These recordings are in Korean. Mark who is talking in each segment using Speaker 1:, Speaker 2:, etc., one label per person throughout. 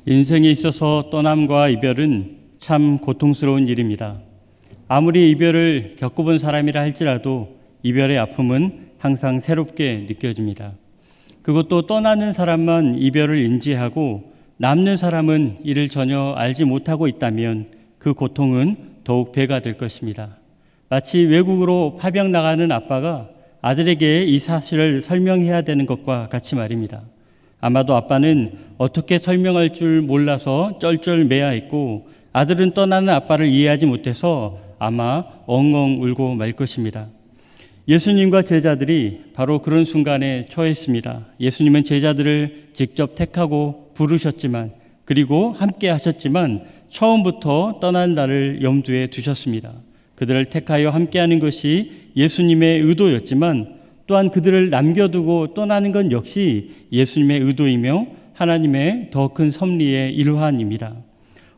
Speaker 1: 인생에 있어서 떠남과 이별은 참 고통스러운 일입니다. 아무리 이별을 겪어본 사람이라 할지라도 이별의 아픔은 항상 새롭게 느껴집니다. 그것도 떠나는 사람만 이별을 인지하고 남는 사람은 이를 전혀 알지 못하고 있다면 그 고통은 더욱 배가 될 것입니다. 마치 외국으로 파병 나가는 아빠가 아들에게 이 사실을 설명해야 되는 것과 같이 말입니다. 아마도 아빠는 어떻게 설명할 줄 몰라서 쩔쩔매야했고 아들은 떠나는 아빠를 이해하지 못해서 아마 엉엉 울고 말 것입니다. 예수님과 제자들이 바로 그런 순간에 처했습니다. 예수님은 제자들을 직접 택하고 부르셨지만 그리고 함께 하셨지만 처음부터 떠난 날을 염두에 두셨습니다. 그들을 택하여 함께하는 것이 예수님의 의도였지만 또한 그들을 남겨두고 떠나는 건 역시 예수님의 의도이며 하나님의 더 큰 섭리의 일환입니다.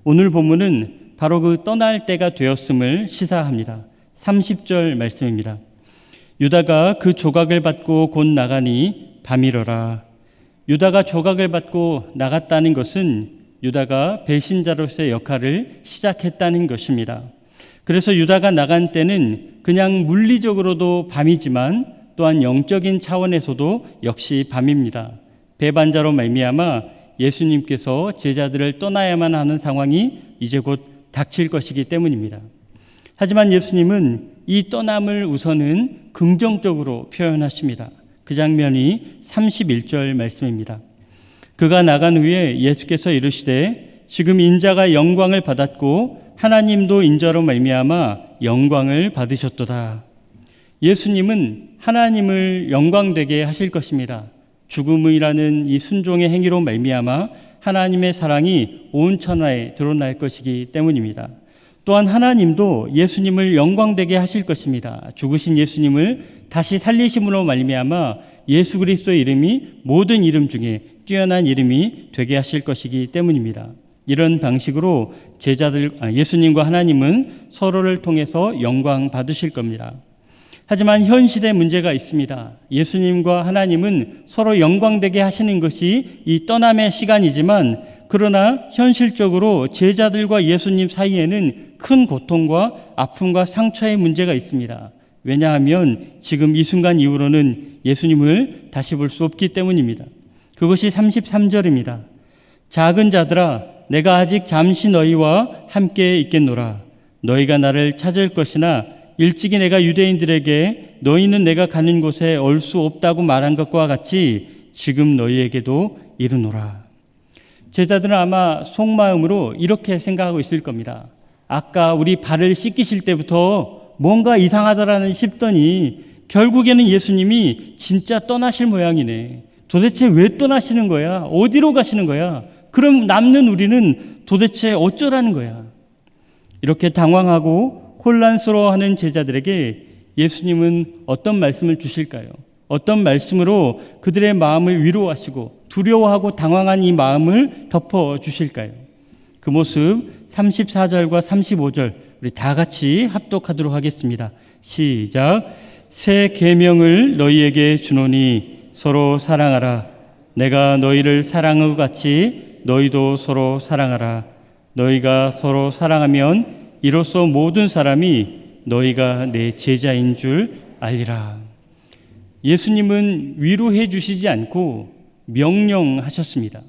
Speaker 1: 오늘 본문은 바로 그 떠날 때가 되었음을 시사합니다. 30절 말씀입니다. 유다가 그 조각을 받고 곧 나가니 밤이러라. 유다가 조각을 받고 나갔다는 것은 유다가 배신자로서의 역할을 시작했다는 것입니다. 그래서 유다가 나간 때는 그냥 물리적으로도 밤이지만 또한 영적인 차원에서도 역시 밤입니다. 배반자로 말미암아 예수님께서 제자들을 떠나야만 하는 상황이 이제 곧 닥칠 것이기 때문입니다. 하지만 예수님은 이 떠남을 우선은 긍정적으로 표현하십니다. 그 장면이 31절 말씀입니다. 그가 나간 후에 예수께서 이르시되 지금 인자가 영광을 받았고 하나님도 인자로 말미암아 영광을 받으셨도다. 예수님은 하나님을 영광되게 하실 것입니다. 죽음이라는 이 순종의 행위로 말미암아 하나님의 사랑이 온 천하에 드러날 것이기 때문입니다. 또한 하나님도 예수님을 영광되게 하실 것입니다. 죽으신 예수님을 다시 살리심으로 말미암아 예수 그리스도의 이름이 모든 이름 중에 뛰어난 이름이 되게 하실 것이기 때문입니다. 이런 방식으로 예수님과 하나님은 서로를 통해서 영광 받으실 겁니다. 하지만 현실에 문제가 있습니다. 예수님과 하나님은 서로 영광되게 하시는 것이 이 떠남의 시간이지만 그러나 현실적으로 제자들과 예수님 사이에는 큰 고통과 아픔과 상처의 문제가 있습니다. 왜냐하면 지금 이 순간 이후로는 예수님을 다시 볼 수 없기 때문입니다. 그것이 33절입니다. 작은 자들아 내가 아직 잠시 너희와 함께 있겠노라. 너희가 나를 찾을 것이나 일찍이 내가 유대인들에게 너희는 내가 가는 곳에 올 수 없다고 말한 것과 같이 지금 너희에게도 이르노라. 제자들은 아마 속마음으로 이렇게 생각하고 있을 겁니다. 아까 우리 발을 씻기실 때부터 뭔가 이상하다라는 싶더니 결국에는 예수님이 진짜 떠나실 모양이네. 도대체 왜 떠나시는 거야? 어디로 가시는 거야? 그럼 남는 우리는 도대체 어쩌라는 거야? 이렇게 당황하고 혼란스러워하는 제자들에게 예수님은 어떤 말씀을 주실까요? 어떤 말씀으로 그들의 마음을 위로하시고 두려워하고 당황한 이 마음을 덮어주실까요? 그 모습 34절과 35절 우리 다 같이 합독하도록 하겠습니다. 시작. 새 계명을 너희에게 주노니 서로 사랑하라. 내가 너희를 사랑한 것 같이 너희도 서로 사랑하라. 너희가 서로 사랑하면 이로써 모든 사람이 너희가 내 제자인 줄 알리라. 예수님은 위로해 주시지 않고 명령하셨습니다.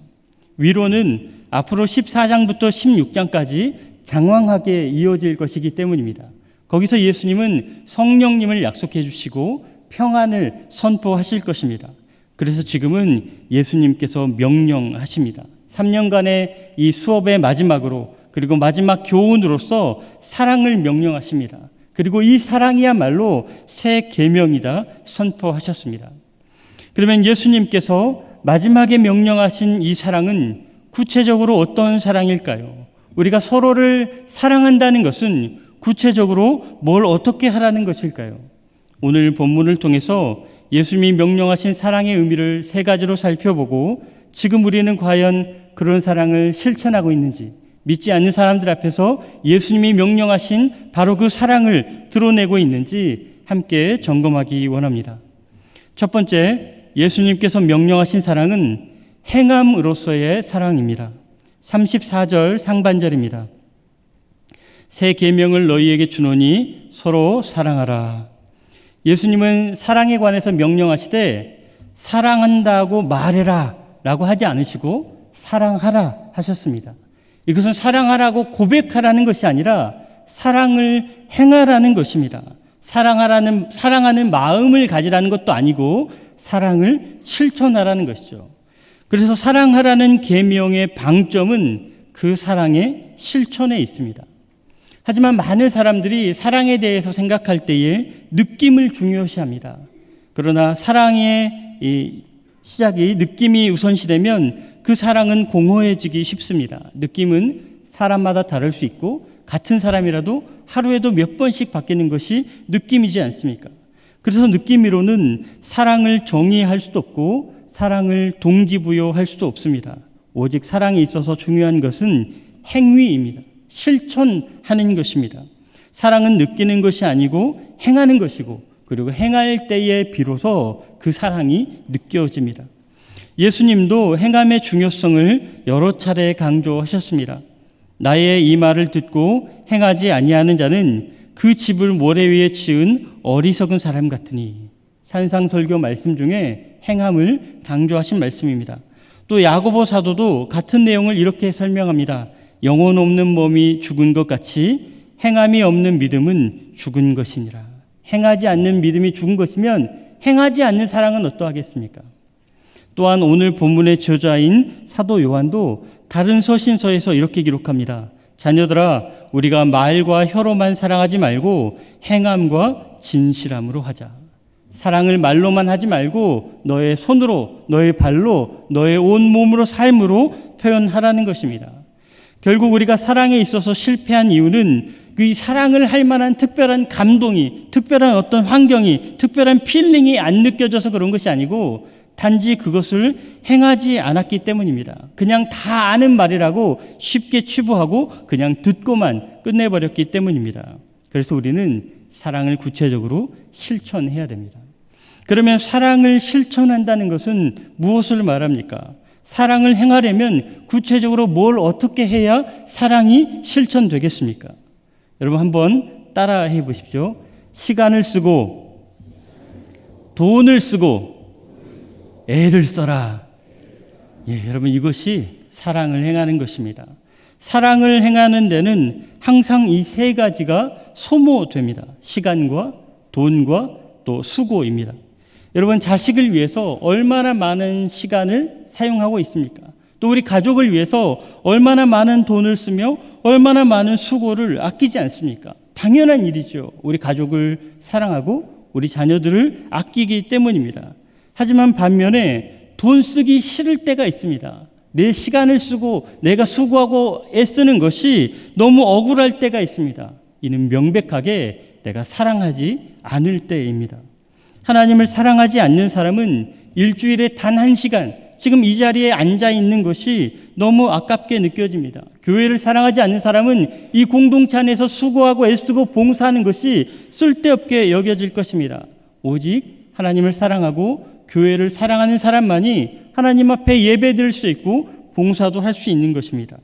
Speaker 1: 위로는 앞으로 14장부터 16장까지 장황하게 이어질 것이기 때문입니다. 거기서 예수님은 성령님을 약속해 주시고 평안을 선포하실 것입니다. 그래서 지금은 예수님께서 명령하십니다. 3년간의 이 수업의 마지막으로 그리고 마지막 교훈으로서 사랑을 명령하십니다. 그리고 이 사랑이야말로 새 계명이다 선포하셨습니다. 그러면 예수님께서 마지막에 명령하신 이 사랑은 구체적으로 어떤 사랑일까요? 우리가 서로를 사랑한다는 것은 구체적으로 뭘 어떻게 하라는 것일까요? 오늘 본문을 통해서 예수님이 명령하신 사랑의 의미를 세 가지로 살펴보고 지금 우리는 과연 그런 사랑을 실천하고 있는지, 믿지 않는 사람들 앞에서 예수님이 명령하신 바로 그 사랑을 드러내고 있는지 함께 점검하기 원합니다. 첫 번째, 예수님께서 명령하신 사랑은 행함으로서의 사랑입니다. 34절 상반절입니다. 새 계명을 너희에게 주노니 서로 사랑하라. 예수님은 사랑에 관해서 명령하시되 사랑한다고 말해라 라고 하지 않으시고 사랑하라 하셨습니다. 이것은 사랑하라고 고백하라는 것이 아니라 사랑을 행하라는 것입니다. 사랑하는 마음을 가지라는 것도 아니고 사랑을 실천하라는 것이죠. 그래서 사랑하라는 계명의 방점은 그 사랑의 실천에 있습니다. 하지만 많은 사람들이 사랑에 대해서 생각할 때에 느낌을 중요시합니다. 그러나 사랑의 시작이 느낌이 우선시되면 그 사랑은 공허해지기 쉽습니다. 느낌은 사람마다 다를 수 있고 같은 사람이라도 하루에도 몇 번씩 바뀌는 것이 느낌이지 않습니까? 그래서 느낌으로는 사랑을 정의할 수도 없고 사랑을 동기부여할 수도 없습니다. 오직 사랑에 있어서 중요한 것은 행위입니다. 실천하는 것입니다. 사랑은 느끼는 것이 아니고 행하는 것이고 그리고 행할 때에 비로소 그 사랑이 느껴집니다. 예수님도 행함의 중요성을 여러 차례 강조하셨습니다. 나의 이 말을 듣고 행하지 아니하는 자는 그 집을 모래 위에 지은 어리석은 사람 같으니. 산상설교 말씀 중에 행함을 강조하신 말씀입니다. 또 야고보 사도도 같은 내용을 이렇게 설명합니다. 영혼 없는 몸이 죽은 것 같이 행함이 없는 믿음은 죽은 것이니라. 행하지 않는 믿음이 죽은 것이면 행하지 않는 사랑은 어떠하겠습니까? 또한 오늘 본문의 저자인 사도 요한도 다른 서신서에서 이렇게 기록합니다. 자녀들아, 우리가 말과 혀로만 사랑하지 말고 행함과 진실함으로 하자. 사랑을 말로만 하지 말고 너의 손으로, 너의 발로, 너의 온 몸으로 삶으로 표현하라는 것입니다. 결국 우리가 사랑에 있어서 실패한 이유는 그 사랑을 할 만한 특별한 감동이, 특별한 어떤 환경이, 특별한 필링이 안 느껴져서 그런 것이 아니고 단지 그것을 행하지 않았기 때문입니다. 그냥 다 아는 말이라고 쉽게 치부하고 그냥 듣고만 끝내버렸기 때문입니다. 그래서 우리는 사랑을 구체적으로 실천해야 됩니다. 그러면 사랑을 실천한다는 것은 무엇을 말합니까? 사랑을 행하려면 구체적으로 뭘 어떻게 해야 사랑이 실천되겠습니까? 여러분 한번 따라해 보십시오. 시간을 쓰고 돈을 쓰고 애를 써라. 예, 여러분 이것이 사랑을 행하는 것입니다. 사랑을 행하는 데는 항상 이 세 가지가 소모됩니다. 시간과 돈과 또 수고입니다. 여러분 자식을 위해서 얼마나 많은 시간을 사용하고 있습니까? 또 우리 가족을 위해서 얼마나 많은 돈을 쓰며 얼마나 많은 수고를 아끼지 않습니까? 당연한 일이죠. 우리 가족을 사랑하고 우리 자녀들을 아끼기 때문입니다. 하지만 반면에 돈 쓰기 싫을 때가 있습니다. 내 시간을 쓰고 내가 수고하고 애쓰는 것이 너무 억울할 때가 있습니다. 이는 명백하게 내가 사랑하지 않을 때입니다. 하나님을 사랑하지 않는 사람은 일주일에 단 한 시간, 지금 이 자리에 앉아 있는 것이 너무 아깝게 느껴집니다. 교회를 사랑하지 않는 사람은 이 공동체 안에서 수고하고 애쓰고 봉사하는 것이 쓸데없게 여겨질 것입니다. 오직 하나님을 사랑하고 교회를 사랑하는 사람만이 하나님 앞에 예배드릴 수 있고 봉사도 할 수 있는 것입니다.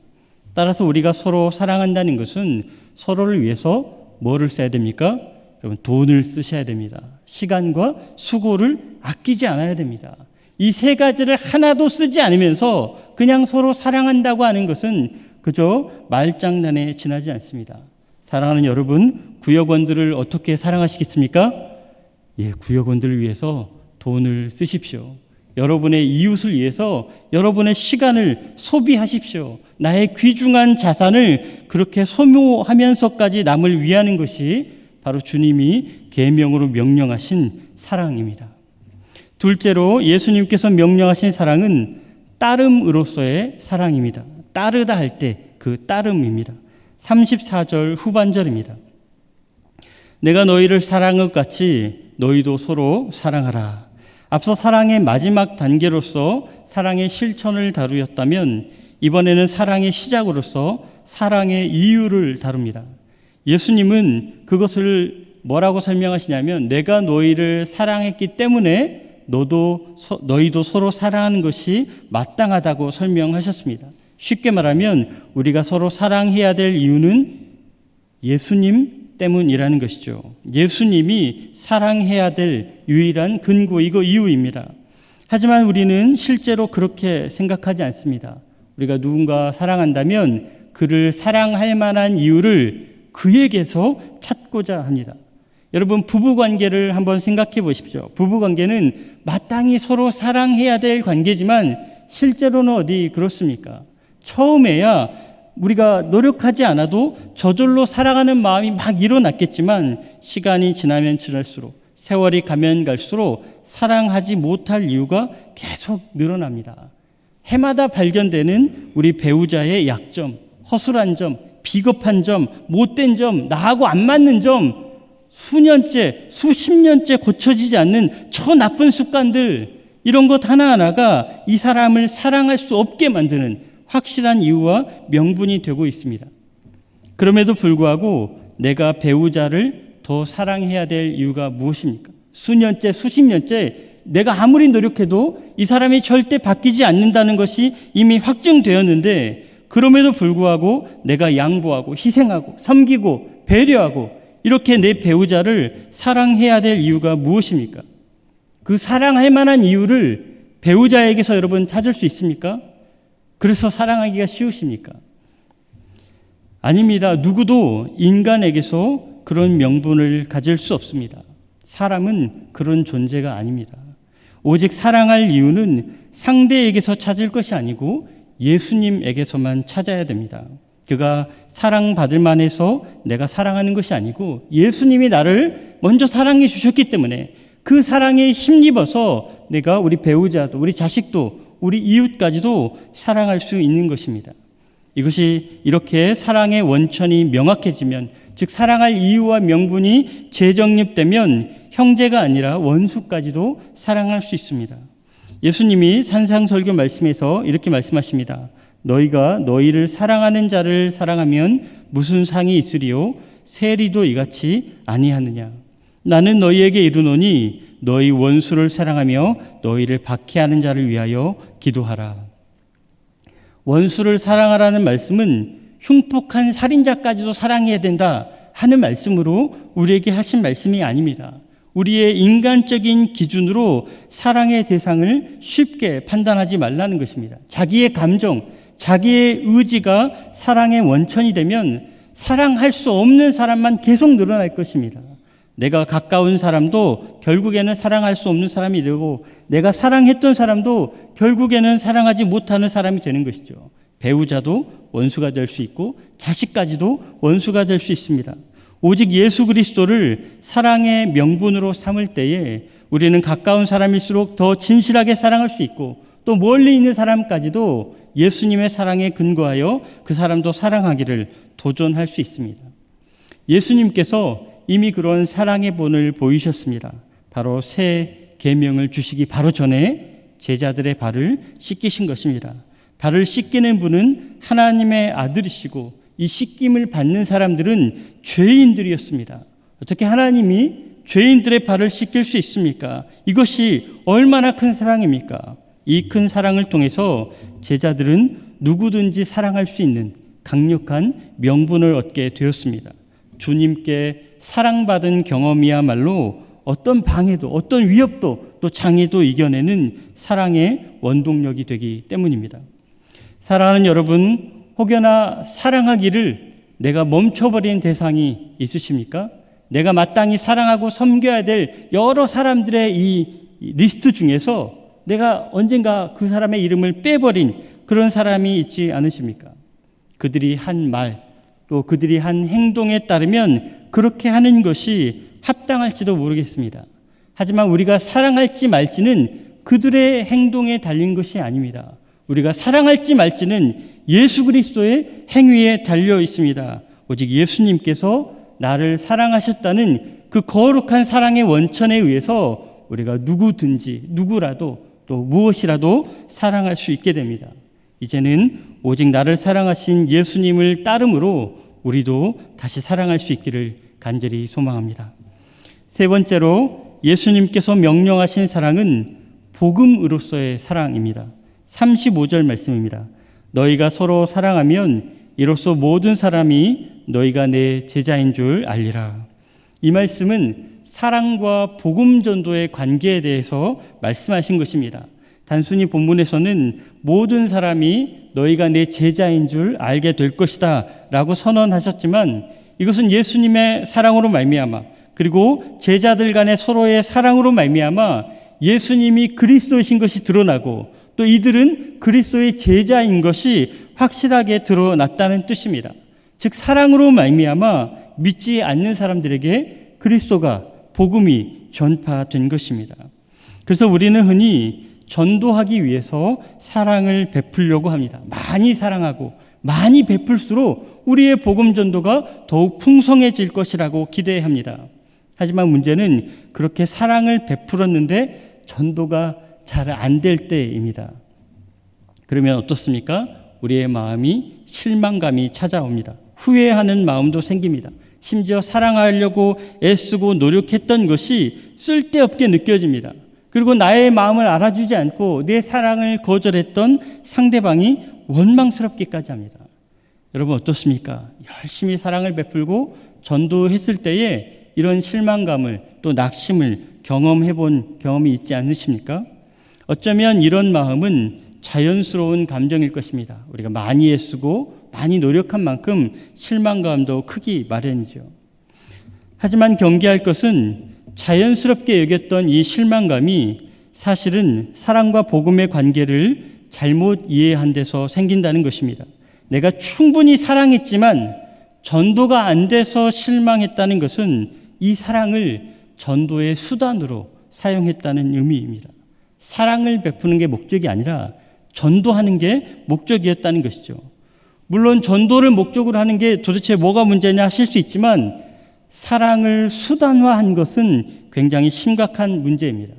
Speaker 1: 따라서 우리가 서로 사랑한다는 것은 서로를 위해서 뭐를 써야 됩니까? 여러분 돈을 쓰셔야 됩니다. 시간과 수고를 아끼지 않아야 됩니다. 이 세 가지를 하나도 쓰지 않으면서 그냥 서로 사랑한다고 하는 것은 그저 말장난에 지나지 않습니다. 사랑하는 여러분, 구역원들을 어떻게 사랑하시겠습니까? 예, 구역원들을 위해서 돈을 쓰십시오. 여러분의 이웃을 위해서 여러분의 시간을 소비하십시오. 나의 귀중한 자산을 그렇게 소모하면서까지 남을 위하는 것이 바로 주님이 계명으로 명령하신 사랑입니다. 둘째로 예수님께서 명령하신 사랑은 따름으로서의 사랑입니다. 따르다 할 때 그 따름입니다. 34절 후반절입니다. 내가 너희를 사랑한 것 같이 너희도 서로 사랑하라. 앞서 사랑의 마지막 단계로서 사랑의 실천을 다루었다면 이번에는 사랑의 시작으로서 사랑의 이유를 다룹니다. 예수님은 그것을 뭐라고 설명하시냐면 내가 너희를 사랑했기 때문에 너희도 서로 사랑하는 것이 마땅하다고 설명하셨습니다. 쉽게 말하면 우리가 서로 사랑해야 될 이유는 예수님 때문이라는 것이죠. 예수님이 사랑해야 될 유일한 근거이고 이유입니다. 하지만 우리는 실제로 그렇게 생각하지 않습니다. 우리가 누군가 사랑한다면 그를 사랑할 만한 이유를 그에게서 찾고자 합니다. 여러분, 부부관계를 한번 생각해 보십시오. 부부관계는 마땅히 서로 사랑해야 될 관계지만 실제로는 어디 그렇습니까? 처음에야 우리가 노력하지 않아도 저절로 사랑하는 마음이 막 일어났겠지만 시간이 지나면 지날수록, 세월이 가면 갈수록 사랑하지 못할 이유가 계속 늘어납니다. 해마다 발견되는 우리 배우자의 약점, 허술한 점, 비겁한 점, 못된 점, 나하고 안 맞는 점, 수년째, 수십 년째 고쳐지지 않는 저 나쁜 습관들, 이런 것 하나하나가 이 사람을 사랑할 수 없게 만드는 확실한 이유와 명분이 되고 있습니다. 그럼에도 불구하고 내가 배우자를 더 사랑해야 될 이유가 무엇입니까? 수년째, 수십 년째 내가 아무리 노력해도 이 사람이 절대 바뀌지 않는다는 것이 이미 확증되었는데, 그럼에도 불구하고 내가 양보하고 희생하고 섬기고 배려하고 이렇게 내 배우자를 사랑해야 될 이유가 무엇입니까? 그 사랑할 만한 이유를 배우자에게서 여러분 찾을 수 있습니까? 그래서 사랑하기가 쉬우십니까? 아닙니다. 누구도 인간에게서 그런 명분을 가질 수 없습니다. 사람은 그런 존재가 아닙니다. 오직 사랑할 이유는 상대에게서 찾을 것이 아니고 예수님에게서만 찾아야 됩니다. 그가 사랑받을 만해서 내가 사랑하는 것이 아니고 예수님이 나를 먼저 사랑해 주셨기 때문에 그 사랑에 힘입어서 내가 우리 배우자도, 우리 자식도, 우리 이웃까지도 사랑할 수 있는 것입니다. 이것이 이렇게 사랑의 원천이 명확해지면, 즉 사랑할 이유와 명분이 재정립되면 형제가 아니라 원수까지도 사랑할 수 있습니다. 예수님이 산상설교 말씀에서 이렇게 말씀하십니다. 너희가 너희를 사랑하는 자를 사랑하면 무슨 상이 있으리요? 세리도 이같이 아니하느냐? 나는 너희에게 이르노니 너희 원수를 사랑하며 너희를 박해하는 자를 위하여 기도하라. 원수를 사랑하라는 말씀은 흉폭한 살인자까지도 사랑해야 된다 하는 말씀으로 우리에게 하신 말씀이 아닙니다. 우리의 인간적인 기준으로 사랑의 대상을 쉽게 판단하지 말라는 것입니다. 자기의 감정, 자기의 의지가 사랑의 원천이 되면 사랑할 수 없는 사람만 계속 늘어날 것입니다. 내가 가까운 사람도 결국에는 사랑할 수 없는 사람이 되고, 내가 사랑했던 사람도 결국에는 사랑하지 못하는 사람이 되는 것이죠. 배우자도 원수가 될 수 있고 자식까지도 원수가 될 수 있습니다. 오직 예수 그리스도를 사랑의 명분으로 삼을 때에 우리는 가까운 사람일수록 더 진실하게 사랑할 수 있고, 또 멀리 있는 사람까지도 예수님의 사랑에 근거하여 그 사람도 사랑하기를 도전할 수 있습니다. 예수님께서 이미 그런 사랑의 본을 보이셨습니다. 바로 새 계명을 주시기 바로 전에 제자들의 발을 씻기신 것입니다. 발을 씻기는 분은 하나님의 아들이시고 이 씻김을 받는 사람들은 죄인들이었습니다. 어떻게 하나님이 죄인들의 발을 씻길 수 있습니까? 이것이 얼마나 큰 사랑입니까? 이 큰 사랑을 통해서 제자들은 누구든지 사랑할 수 있는 강력한 명분을 얻게 되었습니다. 주님께 사랑받은 경험이야말로 어떤 방해도, 어떤 위협도, 또 장애도 이겨내는 사랑의 원동력이 되기 때문입니다. 사랑하는 여러분, 혹여나 사랑하기를 내가 멈춰버린 대상이 있으십니까? 내가 마땅히 사랑하고 섬겨야 될 여러 사람들의 이 리스트 중에서 내가 언젠가 그 사람의 이름을 빼버린 그런 사람이 있지 않으십니까? 그들이 한 말, 또 그들이 한 행동에 따르면 그렇게 하는 것이 합당할지도 모르겠습니다. 하지만 우리가 사랑할지 말지는 그들의 행동에 달린 것이 아닙니다. 우리가 사랑할지 말지는 예수 그리스도의 행위에 달려 있습니다. 오직 예수님께서 나를 사랑하셨다는 그 거룩한 사랑의 원천에 의해서 우리가 누구든지 누구라도 또 무엇이라도 사랑할 수 있게 됩니다. 이제는 오직 나를 사랑하신 예수님을 따름으로 우리도 다시 사랑할 수 있기를 간절히 소망합니다. 세 번째로 예수님께서 명령하신 사랑은 복음으로서의 사랑입니다. 35절 말씀입니다. 너희가 서로 사랑하면 이로써 모든 사람이 너희가 내 제자인 줄 알리라. 이 말씀은 사랑과 복음 전도의 관계에 대해서 말씀하신 것입니다. 단순히 본문에서는 모든 사람이 너희가 내 제자인 줄 알게 될 것이다 라고 선언하셨지만, 이것은 예수님의 사랑으로 말미암아, 그리고 제자들 간의 서로의 사랑으로 말미암아 예수님이 그리스도이신 것이 드러나고, 또 이들은 그리스도의 제자인 것이 확실하게 드러났다는 뜻입니다. 즉 사랑으로 말미암아 믿지 않는 사람들에게 그리스도가, 복음이 전파된 것입니다. 그래서 우리는 흔히 전도하기 위해서 사랑을 베풀려고 합니다. 많이 사랑하고 많이 베풀수록 우리의 복음 전도가 더욱 풍성해질 것이라고 기대합니다. 하지만 문제는 그렇게 사랑을 베풀었는데 전도가 잘 안 될 때입니다. 그러면 어떻습니까? 우리의 마음이 실망감이 찾아옵니다. 후회하는 마음도 생깁니다. 심지어 사랑하려고 애쓰고 노력했던 것이 쓸데없게 느껴집니다. 그리고 나의 마음을 알아주지 않고 내 사랑을 거절했던 상대방이 원망스럽기까지 합니다. 여러분 어떻습니까? 열심히 사랑을 베풀고 전도했을 때에 이런 실망감을, 또 낙심을 경험해 본 경험이 있지 않으십니까? 어쩌면 이런 마음은 자연스러운 감정일 것입니다. 우리가 많이 애쓰고 많이 노력한 만큼 실망감도 크기 마련이죠. 하지만 경계할 것은 자연스럽게 여겼던 이 실망감이 사실은 사랑과 복음의 관계를 잘못 이해한 데서 생긴다는 것입니다. 내가 충분히 사랑했지만 전도가 안 돼서 실망했다는 것은 이 사랑을 전도의 수단으로 사용했다는 의미입니다. 사랑을 베푸는 게 목적이 아니라 전도하는 게 목적이었다는 것이죠. 물론 전도를 목적으로 하는 게 도대체 뭐가 문제냐 하실 수 있지만, 사랑을 수단화한 것은 굉장히 심각한 문제입니다.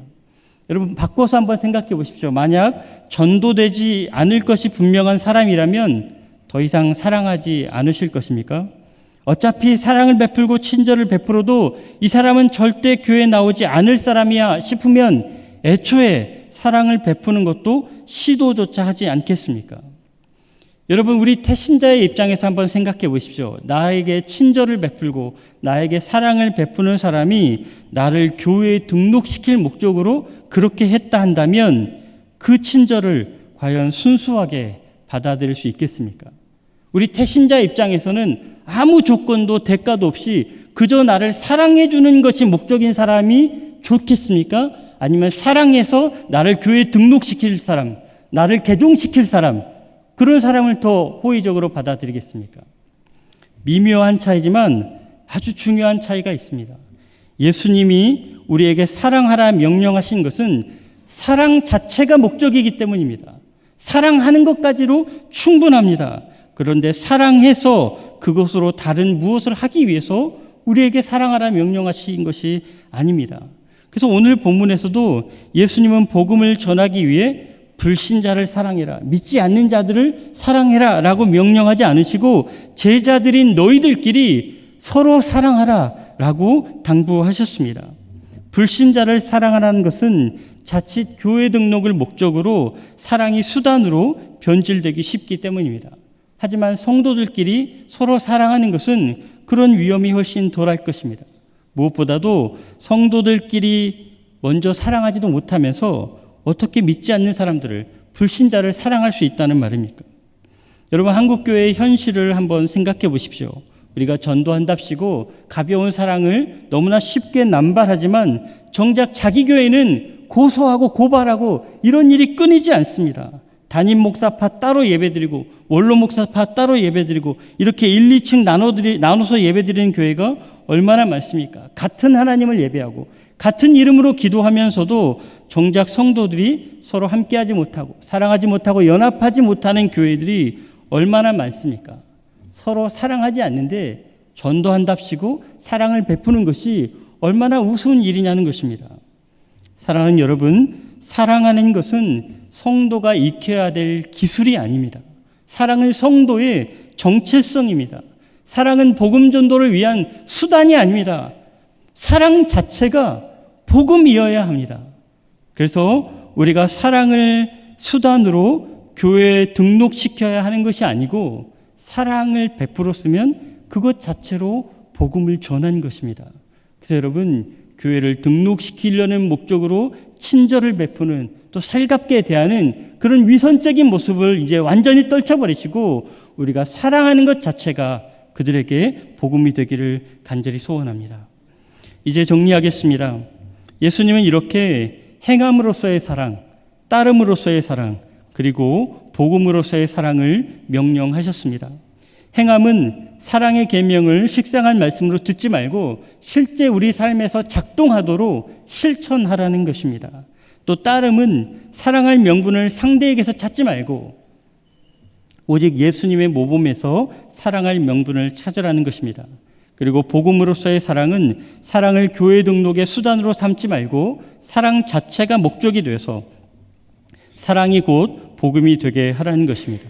Speaker 1: 여러분 바꿔서 한번 생각해 보십시오. 만약 전도되지 않을 것이 분명한 사람이라면 더 이상 사랑하지 않으실 것입니까? 어차피 사랑을 베풀고 친절을 베풀어도 이 사람은 절대 교회에 나오지 않을 사람이야 싶으면 애초에 사랑을 베푸는 것도 시도조차 하지 않겠습니까? 여러분 우리 태신자의 입장에서 한번 생각해 보십시오. 나에게 친절을 베풀고 나에게 사랑을 베푸는 사람이 나를 교회에 등록시킬 목적으로 그렇게 했다 한다면 그 친절을 과연 순수하게 받아들일 수 있겠습니까? 우리 태신자 입장에서는 아무 조건도 대가도 없이 그저 나를 사랑해 주는 것이 목적인 사람이 좋겠습니까? 아니면 사랑해서 나를 교회에 등록시킬 사람, 나를 개종시킬 사람, 그런 사람을 더 호의적으로 받아들이겠습니까? 미묘한 차이지만 아주 중요한 차이가 있습니다. 예수님이 우리에게 사랑하라 명령하신 것은 사랑 자체가 목적이기 때문입니다. 사랑하는 것까지로 충분합니다. 그런데 사랑해서 그것으로 다른 무엇을 하기 위해서 우리에게 사랑하라 명령하신 것이 아닙니다. 그래서 오늘 본문에서도 예수님은 복음을 전하기 위해 불신자를 사랑해라, 믿지 않는 자들을 사랑해라 라고 명령하지 않으시고 제자들인 너희들끼리 서로 사랑하라 라고 당부하셨습니다. 불신자를 사랑하라는 것은 자칫 교회 등록을 목적으로 사랑이 수단으로 변질되기 쉽기 때문입니다. 하지만 성도들끼리 서로 사랑하는 것은 그런 위험이 훨씬 덜할 것입니다. 무엇보다도 성도들끼리 먼저 사랑하지도 못하면서 어떻게 믿지 않는 사람들을, 불신자를 사랑할 수 있다는 말입니까? 여러분 한국교회의 현실을 한번 생각해 보십시오. 우리가 전도한답시고 가벼운 사랑을 너무나 쉽게 남발하지만 정작 자기 교회는 고소하고 고발하고 이런 일이 끊이지 않습니다. 담임 목사파 따로 예배드리고 원로 목사파 따로 예배드리고 이렇게 1, 2층 나눠서 예배드리는 교회가 얼마나 많습니까? 같은 하나님을 예배하고 같은 이름으로 기도하면서도 정작 성도들이 서로 함께하지 못하고 사랑하지 못하고 연합하지 못하는 교회들이 얼마나 많습니까? 서로 사랑하지 않는데 전도한답시고 사랑을 베푸는 것이 얼마나 우스운 일이냐는 것입니다. 사랑하는 여러분, 사랑하는 것은 성도가 익혀야 될 기술이 아닙니다. 사랑은 성도의 정체성입니다. 사랑은 복음 전도를 위한 수단이 아닙니다. 사랑 자체가 복음이어야 합니다. 그래서 우리가 사랑을 수단으로 교회에 등록시켜야 하는 것이 아니고 사랑을 베풀었으면 그것 자체로 복음을 전한 것입니다. 그래서 여러분, 교회를 등록시키려는 목적으로 친절을 베푸는, 또 살갑게 대하는 그런 위선적인 모습을 이제 완전히 떨쳐버리시고 우리가 사랑하는 것 자체가 그들에게 복음이 되기를 간절히 소원합니다. 이제 정리하겠습니다. 예수님은 이렇게 행함으로써의 사랑, 따름으로써의 사랑, 그리고 복음으로써의 사랑을 명령하셨습니다. 행함은 사랑의 계명을 식상한 말씀으로 듣지 말고 실제 우리 삶에서 작동하도록 실천하라는 것입니다. 또 따름은 사랑할 명분을 상대에게서 찾지 말고 오직 예수님의 모범에서 사랑할 명분을 찾으라는 것입니다. 그리고 복음으로서의 사랑은 사랑을 교회 등록의 수단으로 삼지 말고 사랑 자체가 목적이 되어서 사랑이 곧 복음이 되게 하라는 것입니다.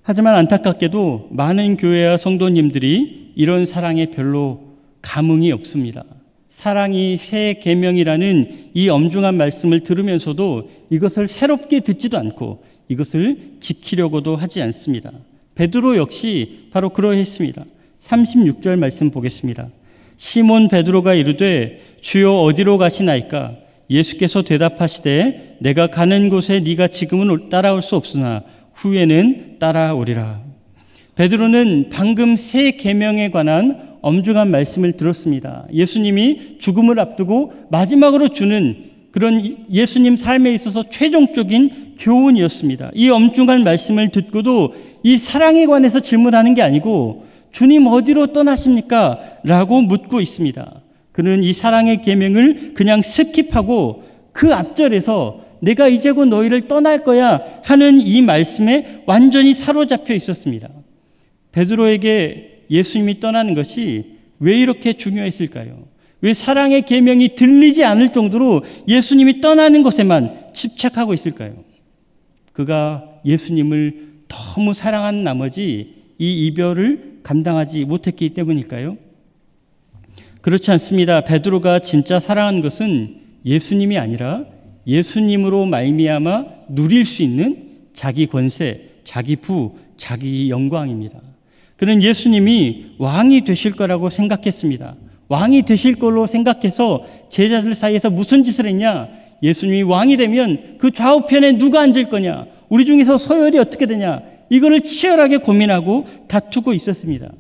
Speaker 1: 하지만 안타깝게도 많은 교회와 성도님들이 이런 사랑에 별로 감흥이 없습니다. 사랑이 새 계명이라는 이 엄중한 말씀을 들으면서도 이것을 새롭게 듣지도 않고 이것을 지키려고도 하지 않습니다. 베드로 역시 바로 그러했습니다. 36절 말씀 보겠습니다. 시몬 베드로가 이르되 주여 어디로 가시나이까? 예수께서 대답하시되 내가 가는 곳에 네가 지금은 따라올 수 없으나 후에는 따라오리라. 베드로는 방금 새 계명에 관한 엄중한 말씀을 들었습니다. 예수님이 죽음을 앞두고 마지막으로 주는 그런 예수님 삶에 있어서 최종적인 교훈이었습니다. 이 엄중한 말씀을 듣고도 이 사랑에 관해서 질문하는 게 아니고 주님 어디로 떠나십니까? 라고 묻고 있습니다. 그는 이 사랑의 계명을 그냥 스킵하고 그 앞절에서 내가 이제 곧 너희를 떠날 거야 하는 이 말씀에 완전히 사로잡혀 있었습니다. 베드로에게 예수님이 떠나는 것이 왜 이렇게 중요했을까요? 왜 사랑의 계명이 들리지 않을 정도로 예수님이 떠나는 것에만 집착하고 있을까요? 그가 예수님을 너무 사랑한 나머지 이 이별을 감당하지 못했기 때문일까요? 그렇지 않습니다. 베드로가 진짜 사랑한 것은 예수님이 아니라 예수님으로 말미암아 누릴 수 있는 자기 권세, 자기 부, 자기 영광입니다. 그는 예수님이 왕이 되실 거라고 생각했습니다. 왕이 되실 걸로 생각해서 제자들 사이에서 무슨 짓을 했냐? 예수님이 왕이 되면 그 좌우편에 누가 앉을 거냐? 우리 중에서 서열이 어떻게 되냐? 이거를 치열하게 고민하고 다투고 있었습니다.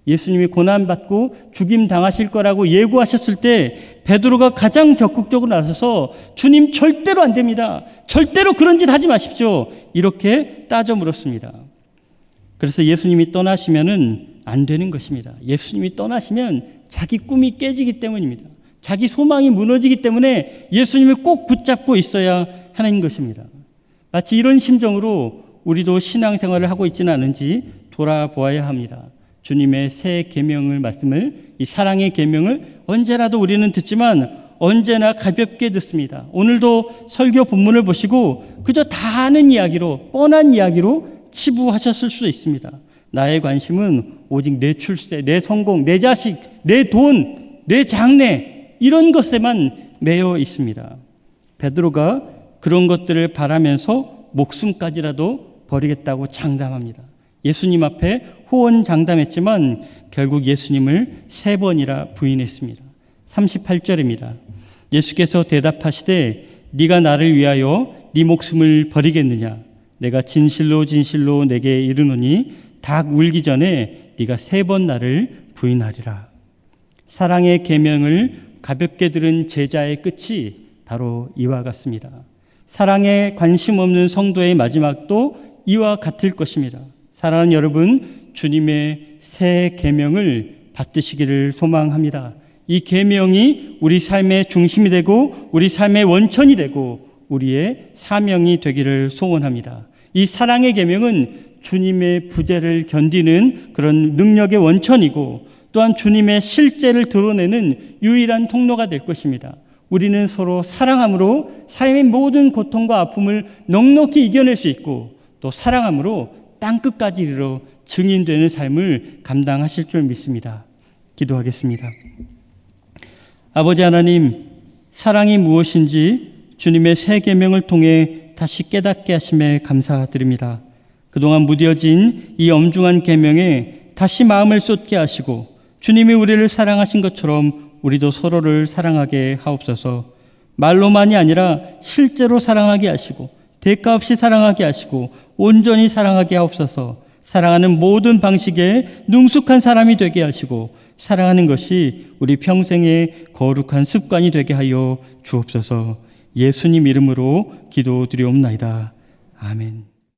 Speaker 1: 예수님이 고난받고 죽임 당하실 거라고 예고하셨을 때 베드로가 가장 적극적으로 나서서 주님 절대로 안 됩니다. 절대로 그런 짓 하지 마십시오. 이렇게 따져 물었습니다. 그래서 예수님이 떠나시면은 안 되는 것입니다. 예수님이 떠나시면 자기 꿈이 깨지기 때문입니다. 자기 소망이 무너지기 때문에 예수님을 꼭 붙잡고 있어야 하는 것입니다. 마치 이런 심정으로 우리도 신앙생활을 하고 있지는 않은지 돌아보아야 합니다. 주님의 새 계명을 말씀을, 이 사랑의 계명을 언제라도 우리는 듣지만 언제나 가볍게 듣습니다. 오늘도 설교 본문을 보시고 그저 다 아는 이야기로, 뻔한 이야기로 치부하셨을 수도 있습니다. 나의 관심은 오직 내 출세, 내 성공, 내 자식, 내 돈, 내 장래 이런 것에만 매여 있습니다. 베드로가 그런 것들을 바라면서 목숨까지라도 버리겠다고 장담합니다. 예수님 앞에 호언장담했지만 결국 예수님을 3번이나 부인했습니다. 38절입니다. 예수께서 대답하시되 네가 나를 위하여 네 목숨을 버리겠느냐? 내가 진실로 진실로 내게 이르노니 닭 울기 전에 네가 3번 나를 부인하리라. 사랑의 계명을 가볍게 들은 제자의 끝이 바로 이와 같습니다. 사랑에 관심 없는 성도의 마지막도 이와 같을 것입니다. 사랑하는 여러분, 주님의 새 계명을 받으시기를 소망합니다. 이 계명이 우리 삶의 중심이 되고 우리 삶의 원천이 되고 우리의 사명이 되기를 소원합니다. 이 사랑의 계명은 주님의 부재를 견디는 그런 능력의 원천이고 또한 주님의 실제를 드러내는 유일한 통로가 될 것입니다. 우리는 서로 사랑함으로 삶의 모든 고통과 아픔을 넉넉히 이겨낼 수 있고 또 사랑함으로 땅끝까지 이르러 증인되는 삶을 감당하실 줄 믿습니다. 기도하겠습니다. 아버지 하나님, 사랑이 무엇인지 주님의 새 계명을 통해 다시 깨닫게 하심에 감사드립니다. 그동안 무뎌진 이 엄중한 계명에 다시 마음을 쏟게 하시고 주님이 우리를 사랑하신 것처럼 우리도 서로를 사랑하게 하옵소서. 말로만이 아니라 실제로 사랑하게 하시고 대가 없이 사랑하게 하시고 온전히 사랑하게 하옵소서. 사랑하는 모든 방식에 능숙한 사람이 되게 하시고 사랑하는 것이 우리 평생의 거룩한 습관이 되게 하여 주옵소서. 예수님 이름으로 기도드리옵나이다. 아멘.